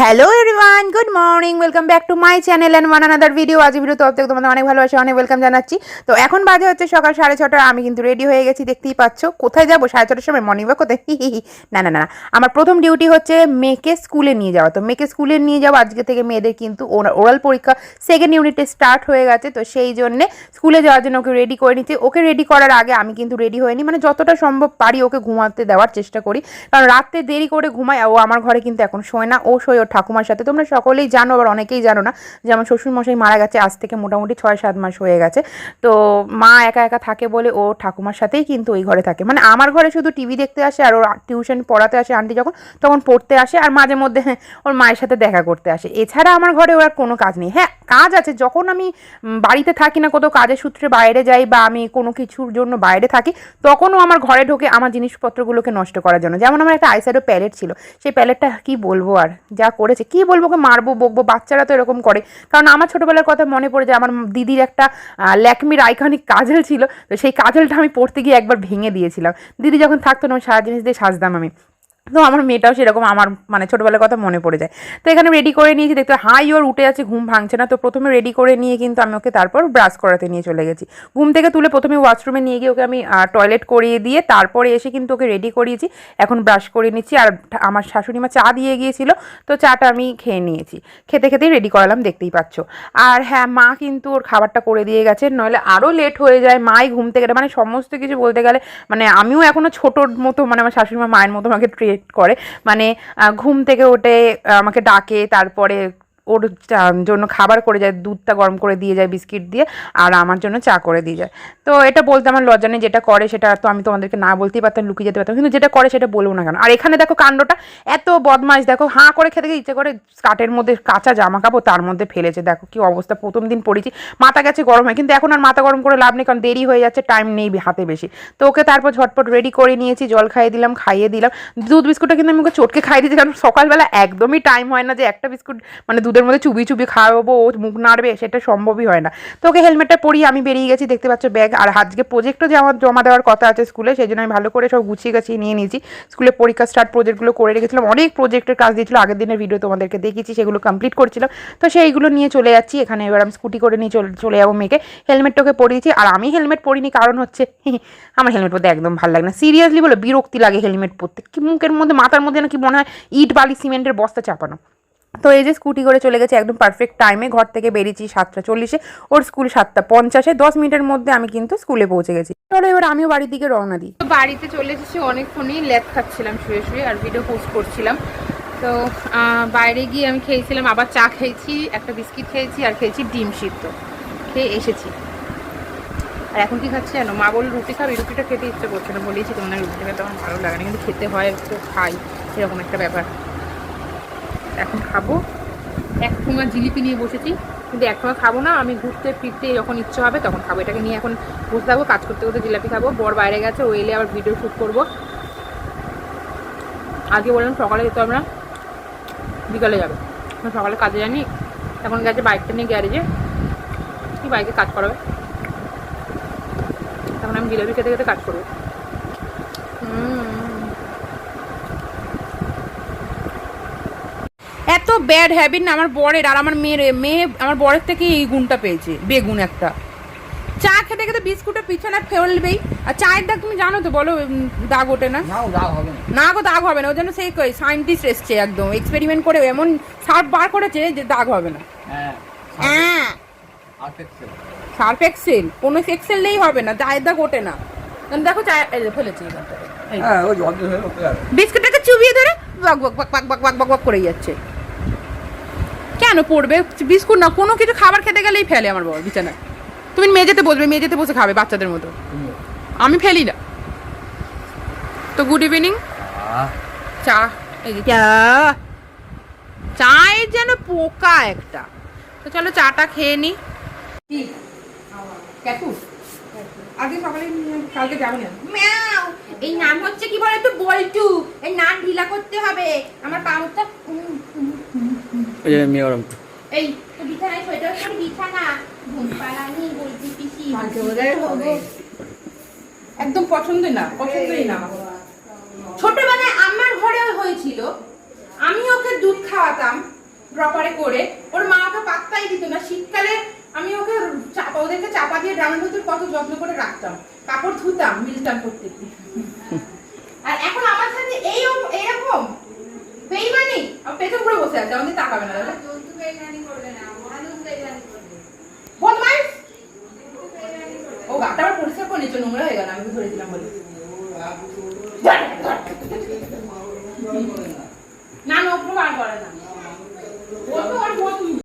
Hello everyone, good morning, welcome back to my channel and one another video. আজ video তরফ থেকে তোমাদের অনেক ভালোবাসা, অনেক ওয়েলকাম জানাচ্ছি। তো এখন বাজে হচ্ছে সকাল 6:30। আমি কিন্তু রেডি হয়ে গেছি, দেখতেই পাচ্ছ। কোথায় যাবো 6:30 সময়? মর্নিং ওয়াক করতে? না না না, আমার প্রথম ডিউটি হচ্ছে মেয়েকে স্কুলে নিয়ে যাওয়া। তো মেয়েকে স্কুলে নিয়ে যাওয়া, আজকে থেকে মেয়েদের কিন্তু ওরাল পরীক্ষা সেকেন্ড ইউনিটে স্টার্ট হয়ে গেছে। তো সেই জন্যে স্কুলে যাওয়ার জন্য ওকে রেডি করে নিচ্ছি। ওকে রেডি করার আগে আমি কিন্তু রেডি হয়ে নিই, মানে যতটা সম্ভব পারি ওকে ঘুমাতে দেওয়ার চেষ্টা করি, কারণ রাতে দেরি করে ঘুমায়। ও আমার ঘরে কিন্তু এখন শোয় না, ও শোয় ওর ঠাকুমার সাথে। তোমরা সকলেই জানো, আবার অনেকেই জানো না যে আমার শ্বশুরমশাই মারা গেছে আজ থেকে মোটামুটি 6-7 মাস হয়ে গেছে। তো মা একা একা থাকে বলে ও ঠাকুমার সাথেই কিন্তু ওই ঘরে থাকে। মানে আমার ঘরে শুধু টিভি দেখতে আসে, আর ওর টিউশন পড়াতে আসে আন্টি তখন পড়তে আসে, আর মাঝে মধ্যে ওর মায়ের সাথে দেখা করতে আসে। এছাড়া আমার ঘরে ওর কোনো কাজ নেই। হ্যাঁ, কাজ আছে, যখন আমি বাড়িতে থাকি না, কোথাও কাজের সূত্রে বাইরে যাই বা আমি কোনো কিছুর জন্য বাইরে থাকি, তখনও আমার ঘরে ঢোকে আমার জিনিসপত্রগুলোকে নষ্ট করার জন্য। যেমন আমার একটা আইশ্যাডো প্যালেট ছিল, সেই প্যালেটটা কি বলবো, আর যা করেছে কি বলবো, ওকে মারবো বকবো, বাচ্চারা তো এরকম করে। কারণ আমার ছোটোবেলার কথা মনে পড়ে যায়, আমার দিদির একটা ল্যাকমির আইকনিক কাজল ছিল, তো সেই কাজলটা আমি পড়তে গিয়ে একবার ভেঙে দিয়েছিলাম। দিদি যখন থাকতো না, সারা জিনিস দিয়ে সাজতাম আমি। তো আমার মেয়েটাও সেরকম, আমার মানে ছোটোবেলার কথা মনে পড়ে যায়। তো এখানে রেডি করে নিয়েছি, দেখতে হাই ওর উঠে আছে, ঘুম ভাঙছে না। তো প্রথমে রেডি করে নিয়ে কিন্তু আমি ওকে তারপর ব্রাশ করাতে নিয়ে চলে গেছি। ঘুম থেকে তুলে প্রথমে ওয়াশরুমে নিয়ে গিয়ে ওকে আমি টয়লেট করিয়ে দিয়ে তারপরে এসে কিন্তু ওকে রেডি করিয়েছি। এখন ব্রাশ করে নিচ্ছি, আর আমার শাশুড়ি মা চা দিয়ে গিয়েছিল, তো চাটা আমি খেয়ে নিয়েছি। খেতে খেতেই রেডি করালাম, দেখতেই পাচ্ছ। আর হ্যাঁ, মা কিন্তু ওর খাবারটা করে দিয়ে গেছে, নইলে আরও লেট হয়ে যায়। মাই ঘুম থেকে, মানে সমস্ত কিছু বলতে গেলে, মানে আমিও এখনও ছোটোর মতো, মানে আমার শাশুড়ি মা মায়ের মতো আমাকে ট্রিট করে। মানে ঘুম থেকে উঠে আমাকে ডাকে, তারপরে ওর জন্য খাবার করে যায়, দুধটা গরম করে দিয়ে যায় বিস্কিট দিয়ে, আর আমার জন্য চা করে দিয়ে যায়। তো এটা বলতে আমার লজ্জা নেই, যেটা করে সেটা তো আমি তোমাদেরকে না বলতেই পারতাম, লুকিয়ে যেতে পারতাম, কিন্তু যেটা করে সেটা বলবো না কেন। আর এখানে দেখো কাণ্ডটা, এত বদমাশ, দেখো হাঁ করে খেতে গিয়ে ইচ্ছে করে স্কার্টের মধ্যে কাঁচা জামা কাপড় তার মধ্যে ফেলেছে। দেখো কি অবস্থা। প্রথম দিন পড়েছি, মাথা গেছে গরম হয়, কিন্তু এখন আর মাথা গরম করে লাভ নেই, কারণ দেরি হয়ে যাচ্ছে, টাইম নেই হাতে বেশি। তো ওকে তারপর ঝটপট রেডি করে নিয়েছি, জল খাইয়ে দিলাম। দুধ বিস্কুটটা কিন্তু আমি ওকে চটকে খাইয়ে দিয়েছি, কারণ সকালবেলা একদমই টাইম হয় না যে একটা বিস্কুট মানে দুধের মধ্যে চুবি খাওয়াবো, ও মুখ নাড়বে, সেটা সম্ভবই হয় না। তো ওকে হেলমেটটা পরিয়ে আমি বেরিয়ে গেছি, দেখতে পাচ্ছ ব্যাগ। আর আজকে প্রজেক্টও যে আমার জমা দেওয়ার কথা আছে স্কুলে, সেই জন্য আমি ভালো করে সব গুছিয়ে নিয়ে নিয়েছি। স্কুলে পরীক্ষা স্টার্ট প্রজেক্টগুলো করে রেখেছিলাম, অনেক প্রজেক্টের কাজ দিয়েছিল, আগের দিনের ভিডিও তোমাদেরকে দেখিয়েছি, সেগুলো কমপ্লিট করছিলাম। তো সেইগুলো নিয়ে চলে যাচ্ছি এখানে। এবার আমি স্কুটি করে নিয়ে চলে যাবো মেয়েকে। হেলমেটটাকে পরিয়েছি, আর আমি হেলমেট পরিনি কারণ হচ্ছে আমার হেলমেট পরতে একদম ভালো লাগে না, সিরিয়াসলি বলে বিরক্তি লাগে হেলমেট পরতে। কি মুখের মধ্যে মাথার মধ্যে না কি মনে হয় ইট বালি সিমেন্টের বস্তা চাপানো। তো এই যে স্কুটি করে চলে গেছে একদম পারফেক্ট টাইমে। ঘর থেকে বেরিয়েছি 7:40, ওর স্কুল 7:50। 10 মিনিটের মধ্যে আমি কিন্তু স্কুলে পৌঁছে গেছি। চলো এবার আমিও বাড়ির দিকে রওনা দিই। তো বাড়িতে চলে এসেছি, অনেকক্ষণই ল্যাদ খাচ্ছিলাম শুয়ে আর ভিডিও পোস্ট করছিলাম। তো বাইরে গিয়ে আমি খেয়েছিলাম, আবার চা খেয়েছি, একটা বিস্কিট খেয়েছি, আর খেয়েছি ডিম সিদ্ধ, খেয়ে এসেছি। আর এখন কি খাচ্ছি জানো? মা বলল রুটি খাবি, রুটিটা খেতে ইচ্ছে করছে না, বলেছি তোমাদের রুটিটা খেতে আমার ভালো লাগে না, কিন্তু খেতে হয়, তো খাই, এরকম একটা ব্যাপার। এখন খাবো। এক ঠোঙা জিলিপি নিয়ে বসেছি, কিন্তু এক ঠোঙা খাবো না, আমি ঘুরতে ফিরতে যখন ইচ্ছে হবে তখন খাবো। এটাকে নিয়ে এখন বসে থাকবো, কাজ করতে করতে জিলাপি খাবো। বর বাইরে গেছে, ও এলে আবার ভিডিও শ্যুট করবো। আজকে বললাম সকালে যেতে হবে না, বিকালে যাবে। সকালে কাজে জানি, এখন গেছে বাইকটা নিয়ে গ্যারেজে, কি বাইকে কাজ করাবে। তখন আমি জিলাপি খেতে খেতে কাজ করবো। এত ব্যাড হ্যাবিট না আমার বরের, আর আমার মেয়ে আমার বরের থেকে এই গুণটা পেয়েছে, বেগুন একটা। চা খেতে খেতে বিস্কুটের পিছনে ফেলবেই। আর চায়ের দাগ তুমি জানো তো, বলো দাগ ওঠে না? না গো, দাগ হবে না। ওই জন্য সেই সায়েন্টিস্ট এসছে, একদম এক্সপেরিমেন্ট করে এমন সার্ফ বার করেছে যে দাগ হবে না। হ্যাঁ, সার্ফ এক্সেল, কোনো এক্সেল নেই, হবে না, চায়ের দাগ ওঠে না। দেখো চায় ফেলেছি, বিস্কুটটাকে চুবিয়ে ধরে বাক বাক বাক বাক বাক বাক বাক করে যাচ্ছে। কেন পড়বে বিস্কুট? না, কোনো কিছু খাবার খেতে গেলেই ফেলে আমার বাবা বিছানায়। তুমি মেঝেতে বসবে, মেঝেতে বসে খাবে বাচ্চাদের মতো, আমি ফেলি না। তো গুড ইভিনিং। চা, এই যে চায়ের যেন পোকা একটা। তো চলো চাটা খেয়ে নি। আজকে সকালে, কালকে যাবো না। ম্যাও, এই নাম হচ্ছে কি বলে তো, বল্টু। এই নাম ঢিলা করতে হবে, আমার পাউটা। এই তো বিছানায় সোয়েটার পরে বিছানা ঘুম পালানি বলছি পিসি, একদম পছন্দই না। ছোটবেলায় আমার ঘরেও হয়েছিল, আমি ওকে দুধ খাওয়াতাম, প্রপারে করে। ওর মা ওকে পাত্তাই দিত না। শীতকালে আমি ওকে ওদেরকে চাপা দিয়ে ড্রামের ভিতর কত যত্ন করে রাখতাম, কাপড় ধুতাম, মিলতাম প্রত্যেকদিন। আর এখন আমার সাথে এইরকম বেইমানি, পেছন করে বসে আছে, আমাদের তাকাবে না। দাদা বদমাইশ, ও গাটা আবার পরিষ্কার করে নিচে নোংরা হয়ে গেল, আমি ধরেছিলাম বলে। না নখ আর করে না।